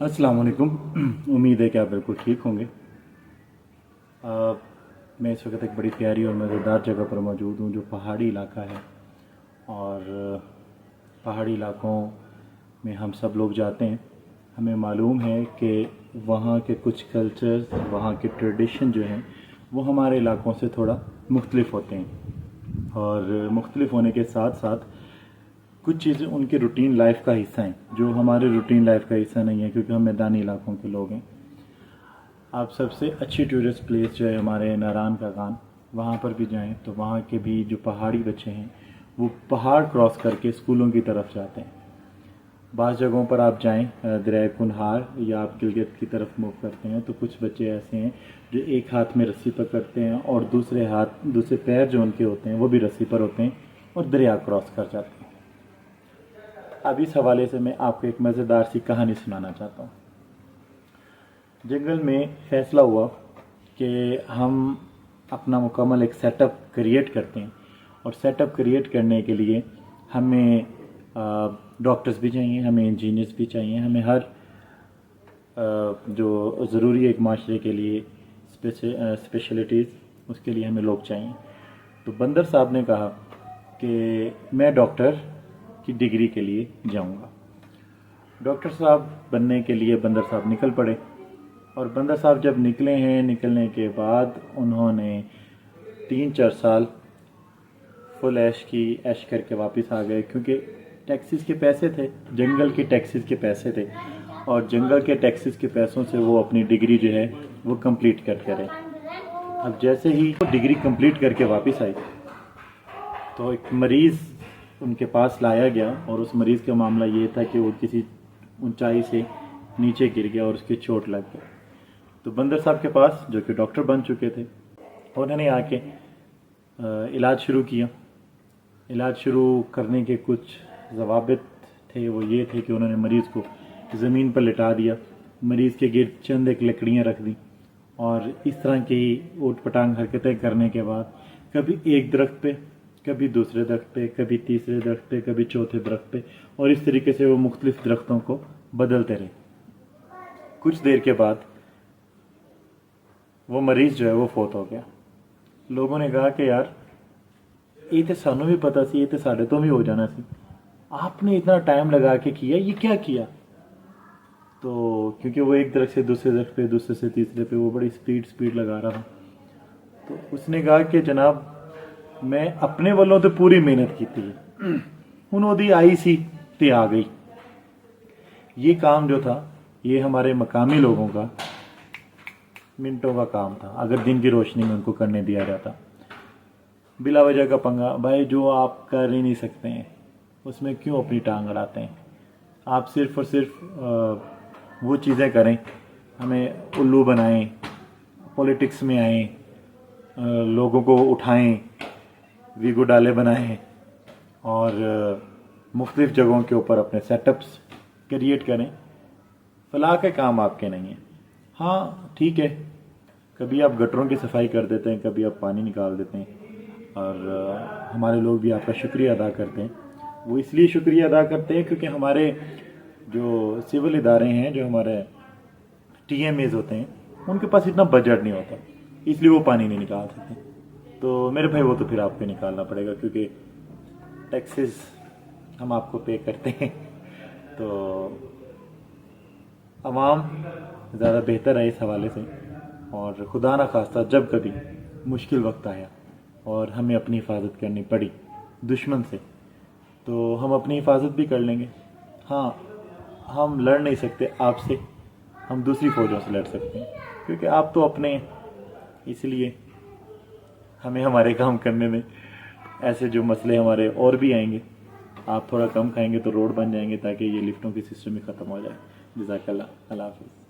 अस्सलाम वालेकुम। उम्मीद है कि आप बिल्कुल ठीक होंगे। मैं इस वक्त एक बड़ी प्यारी और मज़ेदार जगह पर मौजूद हूँ जो पहाड़ी इलाका है। और पहाड़ी इलाकों में हम सब लोग जाते हैं। हमें मालूम है कि वहाँ के कुछ कल्चर्स, वहाँ के ट्रेडिशन जो हैं वो हमारे इलाकों से थोड़ा मुख्तलिफ होते हैं। और मुख्तलिफ होने के साथ साथ कुछ चीज़ें उनके रूटीन लाइफ का हिस्सा हैं जो हमारे रूटीन लाइफ का हिस्सा नहीं है, क्योंकि हम मैदानी इलाकों के लोग हैं। आप सबसे अच्छी टूरिस्ट प्लेस जो है हमारे नारायण का गान, वहाँ पर भी जाएं तो वहाँ के भी जो पहाड़ी बच्चे हैं वो पहाड़ क्रॉस करके स्कूलों की तरफ जाते हैं। बाज़ जगहों पर आप जाएं दरिया कुनहार या आप गिलगित की तरफ मूव करते हैं तो कुछ बच्चे ऐसे हैं जो एक हाथ में रस्सी पकड़ते हैं और दूसरे पैर जो उनके होते हैं वो भी रस्सी पर होते हैं और दरिया क्रॉस कर जाते हैं। अब इस हवाले से मैं आपको एक मज़ेदार सी कहानी सुनाना चाहता हूँ। जंगल में फ़ैसला हुआ कि हम अपना मुकम्मल एक सेटअप क्रिएट करते हैं, और सेटअप क्रिएट करने के लिए हमें डॉक्टर्स भी चाहिए, हमें इंजीनियर्स भी चाहिए, हमें हर जो ज़रूरी है एक माशरे के लिए स्पेशलिटीज़, उसके लिए हमें लोग चाहिए। तो बंदर साहब ने कहा कि मैं डॉक्टर की डिग्री के लिए जाऊंगा। डॉक्टर साहब बनने के लिए बंदर साहब निकल पड़े। और बंदर साहब जब निकले हैं, निकलने के बाद उन्होंने 3-4 साल फुल ऐश करके वापस आ गए, क्योंकि टैक्सीज के पैसे थे, जंगल के टैक्सीज के पैसे थे, और जंगल के टैक्सीज के पैसों से वो अपनी डिग्री जो है वो कंप्लीट करके रहे। अब जैसे ही वो डिग्री कंप्लीट करके वापस आई तो एक मरीज़ उनके पास लाया गया, और उस मरीज़ का मामला ये था कि वो किसी ऊंचाई से नीचे गिर गया और उसकी चोट लग गई। तो बंदर साहब के पास, जो कि डॉक्टर बन चुके थे, उन्होंने आके इलाज शुरू किया। इलाज शुरू करने के कुछ ज़वाबित थे, वो ये थे कि उन्होंने मरीज़ को ज़मीन पर लिटा दिया, मरीज़ के गिर्द चंद एक लकड़ियाँ रख दी, और इस तरह की ऊट पटांग हरकतें करने के बाद कभी एक दरख्त पे, कभी दूसरे दरख्त पे, कभी तीसरे दरख्त पे, कभी चौथे दरख्त पे, और इस तरीके से वो मुख्तलिफ दरख्तों को बदलते रहे। कुछ देर के बाद वो मरीज़ जो है वो फौत हो गया। लोगों ने कहा कि यार ये तो सानू भी पता सी, ये तो साढ़े तो भी हो जाना सी, आपने इतना टाइम लगा के किया, ये क्या किया? तो क्योंकि वो एक दरख्त से दूसरे दरख्त पे, दूसरे से तीसरे पे वो बड़ी स्पीड लगा रहा था। तो उसने कहा कि जनाब मैं अपने वालों तो पूरी मेहनत की थी, उन्होंने आई सी ते आ गई। ये काम जो था ये हमारे मकामी लोगों का मिनटों का काम था, अगर दिन की रोशनी में उनको करने दिया जाता। बिला वजह का पंगा भाई, जो आप कर ही नहीं सकते हैं उसमें क्यों अपनी टांग अड़ाते हैं? आप सिर्फ और सिर्फ वो चीज़ें करें, हमें उल्लू बनाएं, पॉलिटिक्स में आएं, लोगों को उठाएं, वीगो डाले बनाएं, और मुख्तलिफ जगहों के ऊपर अपने सेटअप्स क्रिएट करें। फलाह के काम आपके नहीं हैं। हाँ ठीक है, कभी आप गटरों की सफाई कर देते हैं, कभी आप पानी निकाल देते हैं, और हमारे लोग भी आपका शुक्रिया अदा करते हैं। वो इसलिए शुक्रिया अदा करते हैं क्योंकि हमारे जो सिविल इदारे हैं, जो हमारे TMAs होते हैं, उनके पास इतना बजट नहीं होता, इसलिए वो पानी नहीं निकाल सकते। तो मेरे भाई वो तो फिर आपको निकालना पड़ेगा, क्योंकि टैक्सेस हम आपको पे करते हैं। तो अवाम ज़्यादा बेहतर है इस हवाले से। और खुदा ना खास्ता जब कभी मुश्किल वक्त आया और हमें अपनी हिफाजत करनी पड़ी दुश्मन से, तो हम अपनी हिफाजत भी कर लेंगे। हाँ, हम लड़ नहीं सकते आपसे, हम दूसरी फ़ौजों से लड़ सकते हैं, क्योंकि आप तो अपने हैं। इसलिए हमें हमारे काम करने में ऐसे जो मसले हमारे और भी आएंगे, आप थोड़ा कम खाएंगे तो रोड बन जाएंगे, ताकि ये लिफ्टों की सिस्टम ही ख़त्म हो जाए। जज़ाकल्लाह, अल्लाह हाफ़िज़।